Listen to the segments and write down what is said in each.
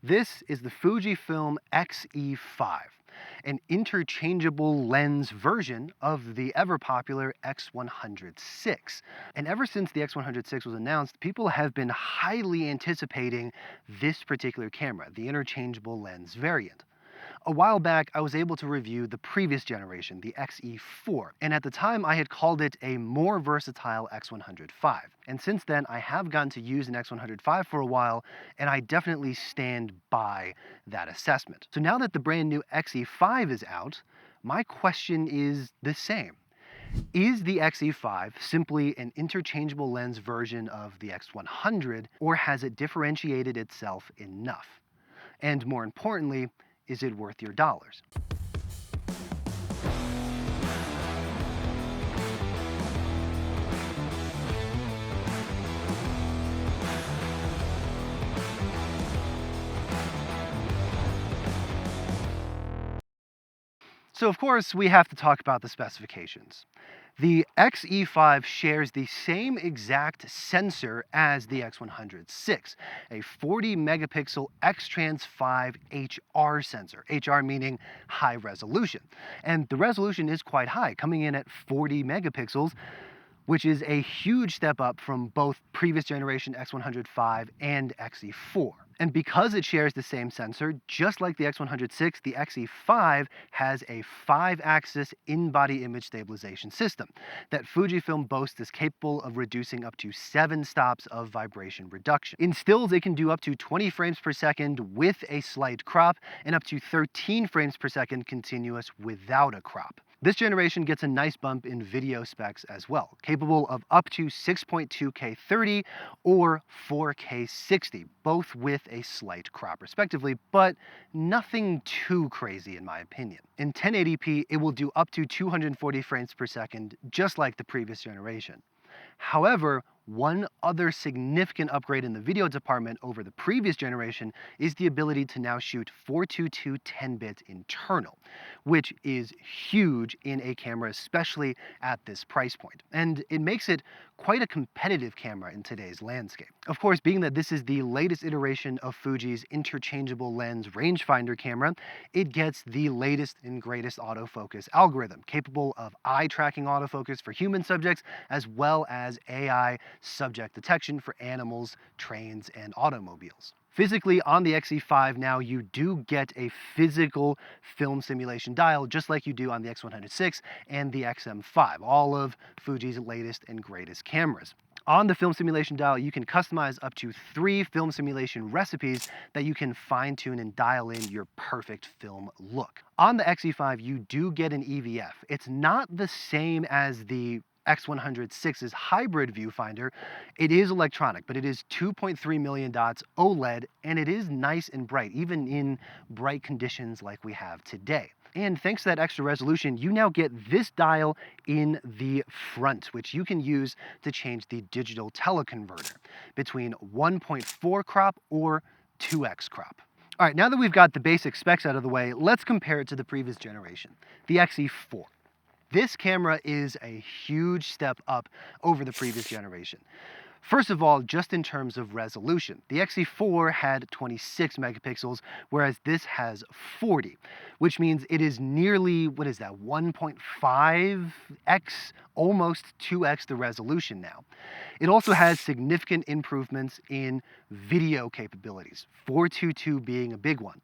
This is the Fujifilm X-E5, an interchangeable lens version of the ever-popular X100VI. And ever since the X100VI was announced, people have been highly anticipating this particular camera, the interchangeable lens variant. A while back, I was able to review the previous generation, the X-E4, and at the time I had called it a more versatile X100V. And since then, I have gotten to use an X100V for a while, and I definitely stand by that assessment. So now that the brand new X-E5 is out, my question is the same. Is the X-E5 simply an interchangeable lens version of the X100, or has it differentiated itself enough? And more importantly, is it worth your dollars? So of course, we have to talk about the specifications. The X-E5 shares the same exact sensor as the X100VI, a 40 megapixel X-Trans5 HR sensor, HR meaning high resolution. And the resolution is quite high, coming in at 40 megapixels, which is a huge step up from both previous generation X100V and X-E4. And because it shares the same sensor, just like the X100VI, the X-E5 has a 5-axis in-body image stabilization system that Fujifilm boasts is capable of reducing up to 7 stops of vibration reduction. In stills, it can do up to 20 frames per second with a slight crop, and up to 13 frames per second continuous without a crop. This generation gets a nice bump in video specs as well, capable of up to 6.2K 30 or 4K 60, both with a slight crop respectively, but nothing too crazy in my opinion. In 1080p, it will do up to 240 frames per second, just like the previous generation. However, one other significant upgrade in the video department over the previous generation is the ability to now shoot 422 10-bit internal, which is huge in a camera, especially at this price point. And it makes it quite a competitive camera in today's landscape. Of course, being that this is the latest iteration of Fuji's interchangeable lens rangefinder camera, it gets the latest and greatest autofocus algorithm, capable of eye-tracking autofocus for human subjects, as well as AI subject detection for animals, trains, and automobiles. Physically, on the X-E5 now, you do get a physical film simulation dial, just like you do on the X100VI and the XM5, all of Fuji's latest and greatest cameras. On the film simulation dial, you can customize up to 3 film simulation recipes that you can fine-tune and dial in your perfect film look. On the X-E5, you do get an EVF. It's not the same as the X100VI's hybrid viewfinder. It is electronic, but it is 2.3 million dots OLED, and it is nice and bright, even in bright conditions like we have today. And thanks to that extra resolution, you now get this dial in the front, which you can use to change the digital teleconverter between 1.4 crop or 2x crop. All right, now that we've got the basic specs out of the way, let's compare it to the previous generation, the X-E4. This camera is a huge step up over the previous generation. First of all, just in terms of resolution, the X-E4 had 26 megapixels, whereas this has 40, which means it is nearly, 1.5x, almost 2x the resolution now. It also has significant improvements in video capabilities, 422 being a big one.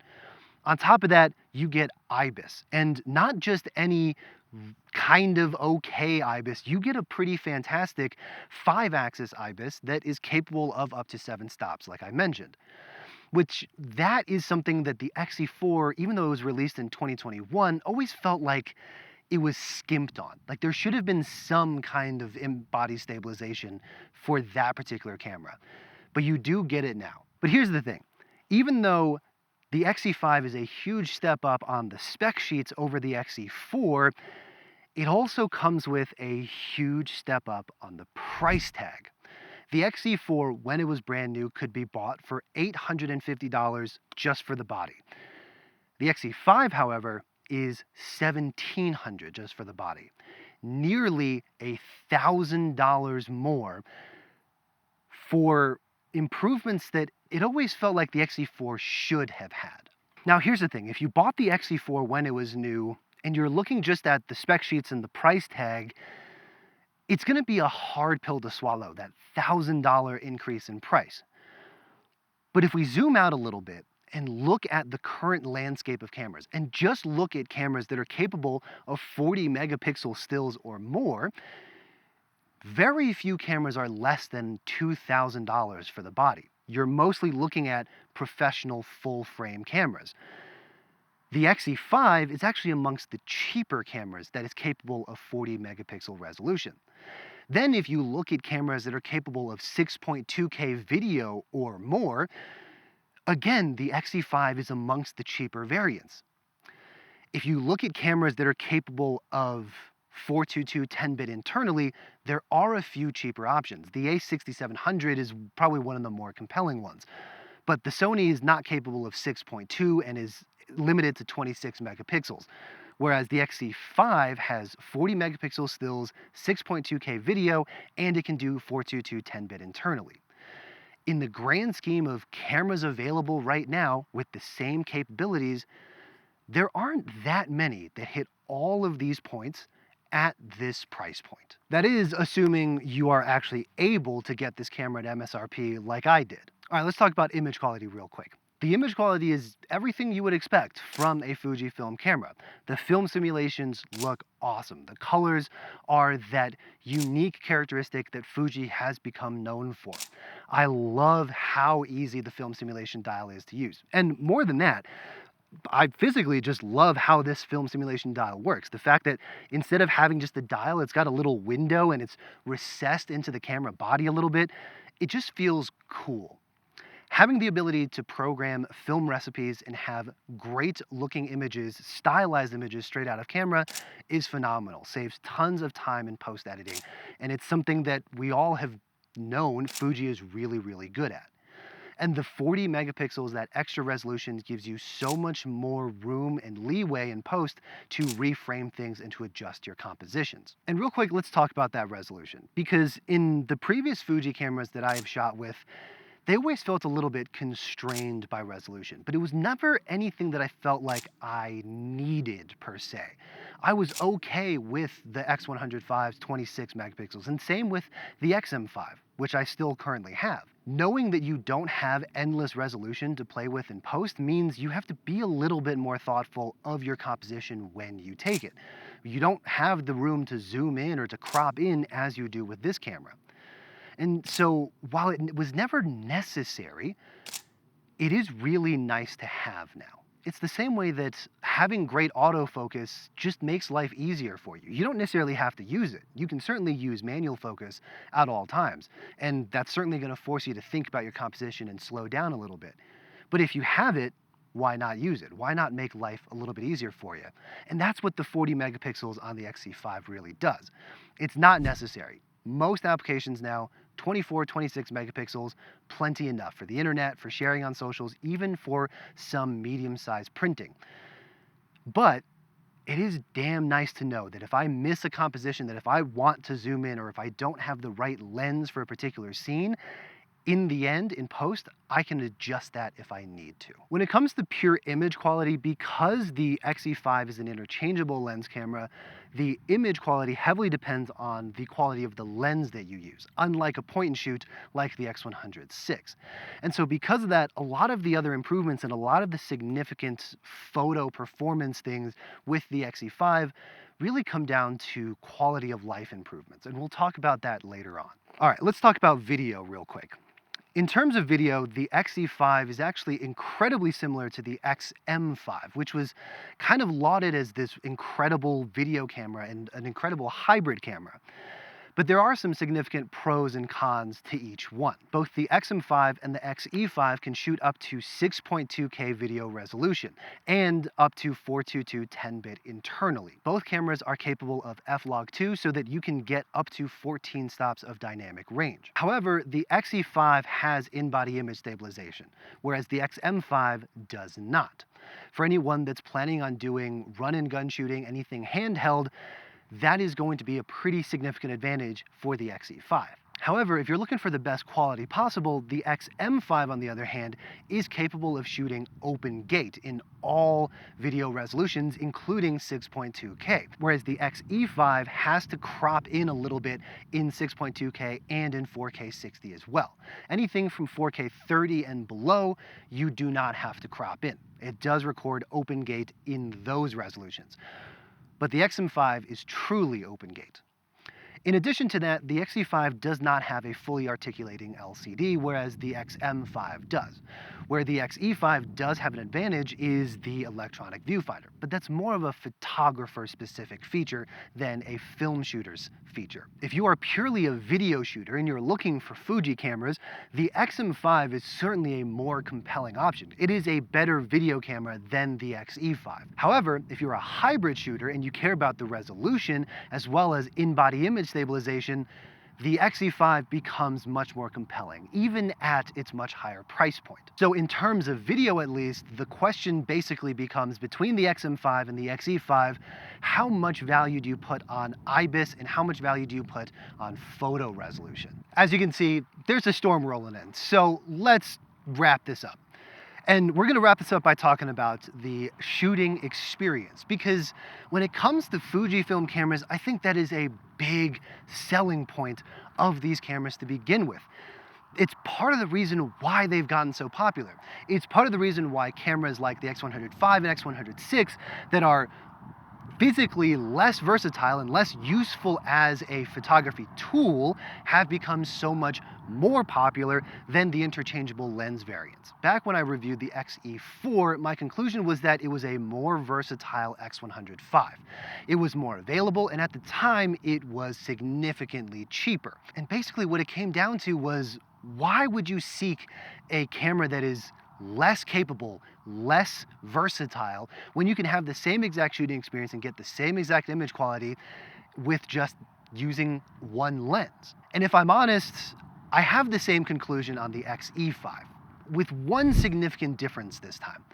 On top of that, you get IBIS, and not just any kind of okay IBIS, you get a pretty fantastic 5-axis IBIS that is capable of up to 7 stops, like I mentioned. Which, that is something that the X-E4, even though it was released in 2021, always felt like it was skimped on. Like there should have been some kind of in-body stabilization for that particular camera. But you do get it now. But here's the thing, even though the X-E5 is a huge step up on the spec sheets over the X-E4, it also comes with a huge step up on the price tag. The X-E4, when it was brand new, could be bought for $850 just for the body. The X-E5, however, is $1,700 just for the body. Nearly $1,000 more for improvements that it always felt like the X-E4 should have had. Now here's the thing, if you bought the X-E4 when it was new and you're looking just at the spec sheets and the price tag, it's going to be a hard pill to swallow, that $1,000 increase in price. But if we zoom out a little bit and look at the current landscape of cameras and just look at cameras that are capable of 40 megapixel stills or more, very few cameras are less than $2,000 for the body. You're mostly looking at professional full-frame cameras. The X-E5 is actually amongst the cheaper cameras that is capable of 40 megapixel resolution. Then if you look at cameras that are capable of 6.2K video or more, again, the X-E5 is amongst the cheaper variants. If you look at cameras that are capable of 422 10-bit internally, there are a few cheaper options. The A6700 is probably one of the more compelling ones. But the Sony is not capable of 6.2 and is limited to 26 megapixels. Whereas the X-E5 has 40 megapixel stills, 6.2K video, and it can do 422 10-bit internally. In the grand scheme of cameras available right now with the same capabilities, there aren't that many that hit all of these points at this price point. That is assuming you are actually able to get this camera at MSRP like I did. All right, let's talk about image quality real quick. The image quality is everything you would expect from a Fujifilm camera. The film simulations look awesome. The colors are that unique characteristic that Fuji has become known for. I love how easy the film simulation dial is to use. And more than that, I physically just love how this film simulation dial works. The fact that instead of having just a dial, it's got a little window and it's recessed into the camera body a little bit. It just feels cool. Having the ability to program film recipes and have great looking images, stylized images straight out of camera is phenomenal. Saves tons of time in post editing. And it's something that we all have known Fuji is really, really good at. And the 40 megapixels, that extra resolution, gives you so much more room and leeway in post to reframe things and to adjust your compositions. And real quick, let's talk about that resolution. Because in the previous Fuji cameras that I have shot with, they always felt a little bit constrained by resolution, but it was never anything that I felt like I needed per se. I was okay with the X105's 26 megapixels, and same with the XM5, which I still currently have. Knowing that you don't have endless resolution to play with in post means you have to be a little bit more thoughtful of your composition when you take it. You don't have the room to zoom in or to crop in as you do with this camera. And so while it was never necessary, it is really nice to have now. It's the same way that having great autofocus just makes life easier for you. You don't necessarily have to use it. You can certainly use manual focus at all times. And that's certainly going to force you to think about your composition and slow down a little bit. But if you have it, why not use it? Why not make life a little bit easier for you? And that's what the 40 megapixels on the X-E5 really does. It's not necessary. Most applications now, 24, 26 megapixels, plenty enough for the internet, for sharing on socials, even for some medium-sized printing. But it is damn nice to know that if I miss a composition, that if I want to zoom in or if I don't have the right lens for a particular scene, in the end, in post, I can adjust that if I need to. When it comes to pure image quality, because the X-E5 is an interchangeable lens camera, the image quality heavily depends on the quality of the lens that you use, unlike a point and shoot like the X100-6. And so because of that, a lot of the other improvements and a lot of the significant photo performance things with the X-E5 really come down to quality of life improvements. And we'll talk about that later on. All right, let's talk about video real quick. In terms of video, the X-E5 is actually incredibly similar to the XM5, which was kind of lauded as this incredible video camera and an incredible hybrid camera. But there are some significant pros and cons to each one. Both the XM5 and the X-E5 can shoot up to 6.2K video resolution and up to 422 10-bit internally. Both cameras are capable of f-log2 so that you can get up to 14 stops of dynamic range. However, the X-E5 has in-body image stabilization, whereas the XM5 does not. For anyone that's planning on doing run-and-gun shooting, anything handheld, that is going to be a pretty significant advantage for the X-E5. However, if you're looking for the best quality possible, the XM5 on the other hand is capable of shooting open gate in all video resolutions, including 6.2K, whereas the X-E5 has to crop in a little bit in 6.2K and in 4K 60 as well. Anything from 4K 30 and below, you do not have to crop in. It does record open gate in those resolutions. But the XM5 is truly open gate. In addition to that, the X-E5 does not have a fully articulating LCD, whereas the XM5 does. Where the X-E5 does have an advantage is the electronic viewfinder, but that's more of a photographer-specific feature than a film shooter's feature. If you are purely a video shooter and you're looking for Fuji cameras, the XM5 is certainly a more compelling option. It is a better video camera than the X-E5. However, if you're a hybrid shooter and you care about the resolution as well as in-body image stabilization, the X-E5 becomes much more compelling, even at its much higher price point. So in terms of video at least, the question basically becomes between the XM5 and the X-E5, how much value do you put on IBIS and how much value do you put on photo resolution? As you can see, there's a storm rolling in, so let's wrap this up. And we're going to wrap this up by talking about the shooting experience, because when it comes to Fujifilm cameras, I think that is a big selling point of these cameras to begin with. It's part of the reason why they've gotten so popular. It's part of the reason why cameras like the X105 and X106 that are physically less versatile and less useful as a photography tool have become so much more popular than the interchangeable lens variants. Back when I reviewed the X-E4, my conclusion was that it was a more versatile X105. It was more available, and at the time, it was significantly cheaper. And basically what it came down to was, why would you seek a camera that is less capable, less versatile, when you can have the same exact shooting experience and get the same exact image quality with just using one lens? And if I'm honest, I have the same conclusion on the X-E5, with one significant difference this time.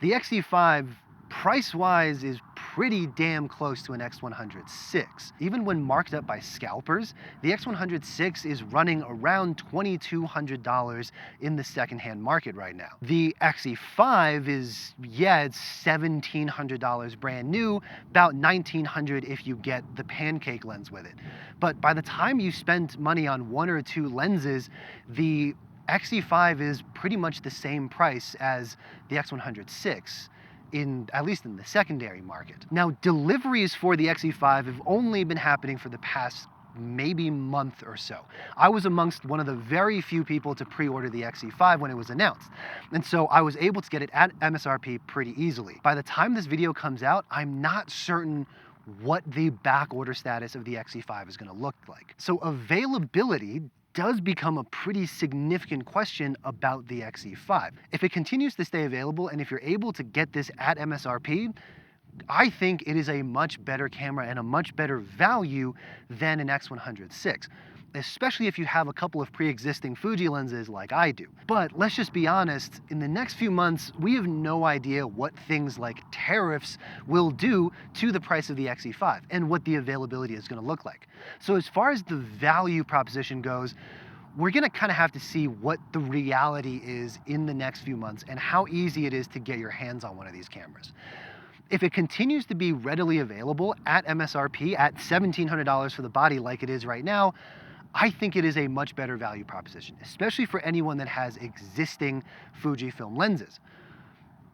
The X-E5, price-wise, is pretty damn close to an X106. Even when marked up by scalpers, the X106 is running around $2,200 in the secondhand market right now. The X-E5 is, yeah, it's $1,700 brand new, about $1,900 if you get the pancake lens with it. But by the time you spend money on one or two lenses, the X-E5 is pretty much the same price as the X106. At least in the secondary market. Now, deliveries for the X-E5 have only been happening for the past maybe month or so. I was amongst one of the very few people to pre-order the X-E5 when it was announced. And so I was able to get it at MSRP pretty easily. By the time this video comes out, I'm not certain what the back order status of the X-E5 is going to look like. So availability does become a pretty significant question about the X-E5. If it continues to stay available and if you're able to get this at MSRP, I think it is a much better camera and a much better value than an X106, especially if you have a couple of pre-existing Fuji lenses like I do. But let's just be honest, in the next few months, we have no idea what things like tariffs will do to the price of the X-E5 and what the availability is going to look like. So as far as the value proposition goes, we're going to kind of have to see what the reality is in the next few months and how easy it is to get your hands on one of these cameras. If it continues to be readily available at MSRP at $1,700 for the body like it is right now, I think it is a much better value proposition, especially for anyone that has existing Fujifilm lenses.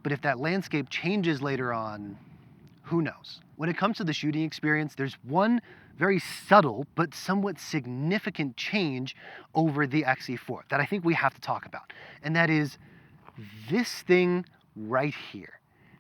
But if that landscape changes later on, who knows? When it comes to the shooting experience, there's one very subtle but somewhat significant change over the X-E4 that I think we have to talk about. And that is this thing right here.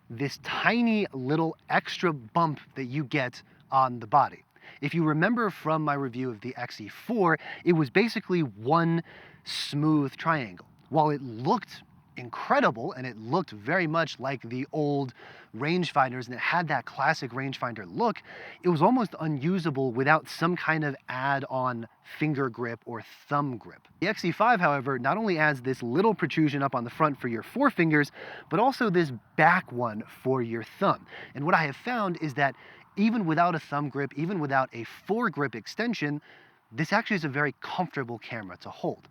This tiny little extra bump that you get on the body. If you remember from my review of the X-E4, it was basically one smooth triangle. While it looked incredible and it looked very much like the old rangefinders and it had that classic rangefinder look, it was almost unusable without some kind of add-on finger grip or thumb grip. The X-E5, however, not only adds this little protrusion up on the front for your forefingers, but also this back one for your thumb. And what I have found is that even without a thumb grip, even without a foregrip extension, this actually is a very comfortable camera to hold.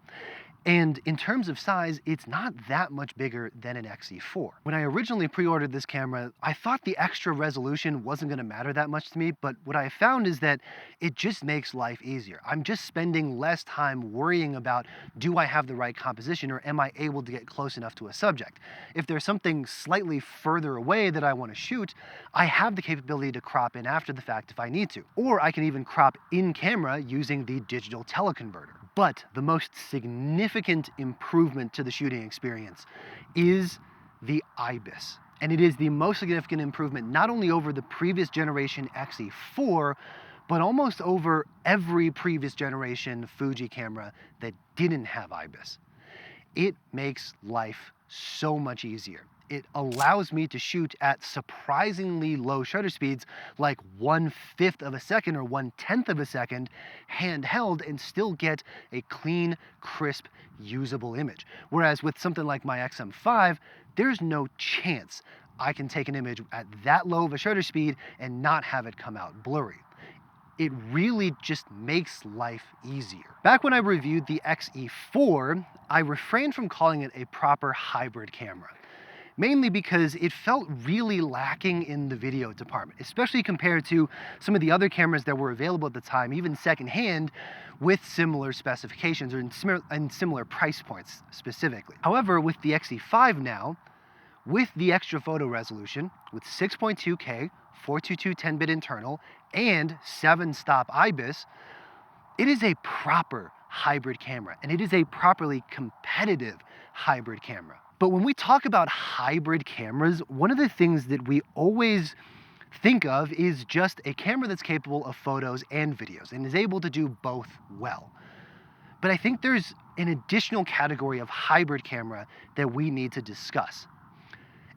And in terms of size, it's not that much bigger than an X-E4. When I originally pre-ordered this camera, I thought the extra resolution wasn't gonna matter that much to me, but what I found is that it just makes life easier. I'm just spending less time worrying about, do I have the right composition or am I able to get close enough to a subject? If there's something slightly further away that I wanna shoot, I have the capability to crop in after the fact if I need to. Or I can even crop in camera using the digital teleconverter. But the most significant improvement to the shooting experience is the IBIS. And it is the most significant improvement not only over the previous generation X-E4, but almost over every previous generation Fuji camera that didn't have IBIS. It makes life so much easier. It allows me to shoot at surprisingly low shutter speeds, like 1/5 of a second or 1/10 of a second, handheld, and still get a clean, crisp, usable image. Whereas with something like my XM5, there's no chance I can take an image at that low of a shutter speed and not have it come out blurry. It really just makes life easier. Back when I reviewed the X-E4, I refrained from calling it a proper hybrid camera, mainly because it felt really lacking in the video department, especially compared to some of the other cameras that were available at the time, even secondhand, with similar specifications or in similar price points specifically. However, with the X-E5 now, with the extra photo resolution, with 6.2K, 422 10-bit internal, and 7-stop IBIS, it is a proper hybrid camera, and it is a properly competitive hybrid camera. But when we talk about hybrid cameras, one of the things that we always think of is just a camera that's capable of photos and videos and is able to do both well. But I think there's an additional category of hybrid camera that we need to discuss.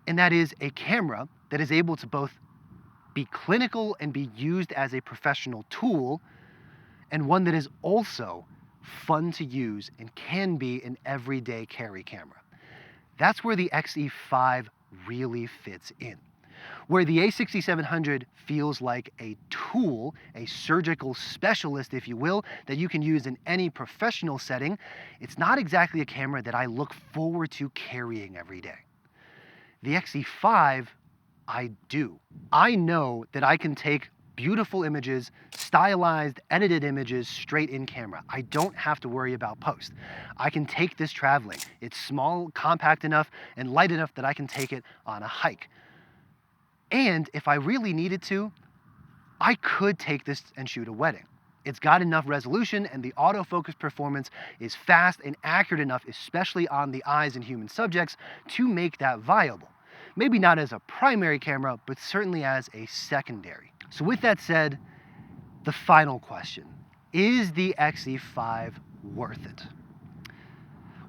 And that is a camera that is able to both be clinical and be used as a professional tool, and one that is also fun to use and can be an everyday carry camera. That's where the X-E5 really fits in. Where the A6700 feels like a tool, a surgical specialist, if you will, that you can use in any professional setting, it's not exactly a camera that I look forward to carrying every day. The X-E5, I do. I know that I can take beautiful images, stylized, edited images straight in camera. I don't have to worry about post. I can take this traveling. It's small, compact enough, and light enough that I can take it on a hike. And if I really needed to, I could take this and shoot a wedding. It's got enough resolution and the autofocus performance is fast and accurate enough, especially on the eyes in human subjects, to make that viable. Maybe not as a primary camera, but certainly as a secondary. So with that said, the final question, is the X-E5 worth it?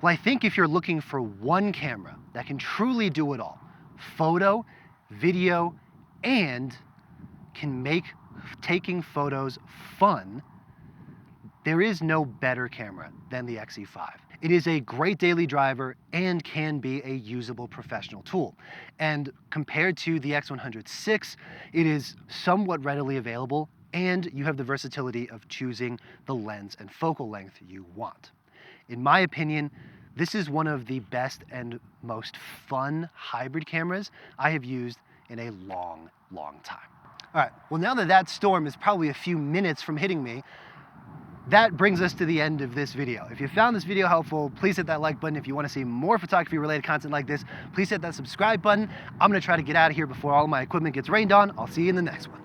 Well, I think if you're looking for one camera that can truly do it all, photo, video, and can make taking photos fun, there is no better camera than the X-E5. It is a great daily driver and can be a usable professional tool. And compared to the X100VI, it is somewhat readily available, and you have the versatility of choosing the lens and focal length you want. In my opinion, this is one of the best and most fun hybrid cameras I have used in a long, long time. All right, well, now that storm is probably a few minutes from hitting me, that brings us to the end of this video. If you found this video helpful, please hit that like button. If you want to see more photography related content like this, please hit that subscribe button. I'm going to try to get out of here before all my equipment gets rained on. I'll see you in the next one.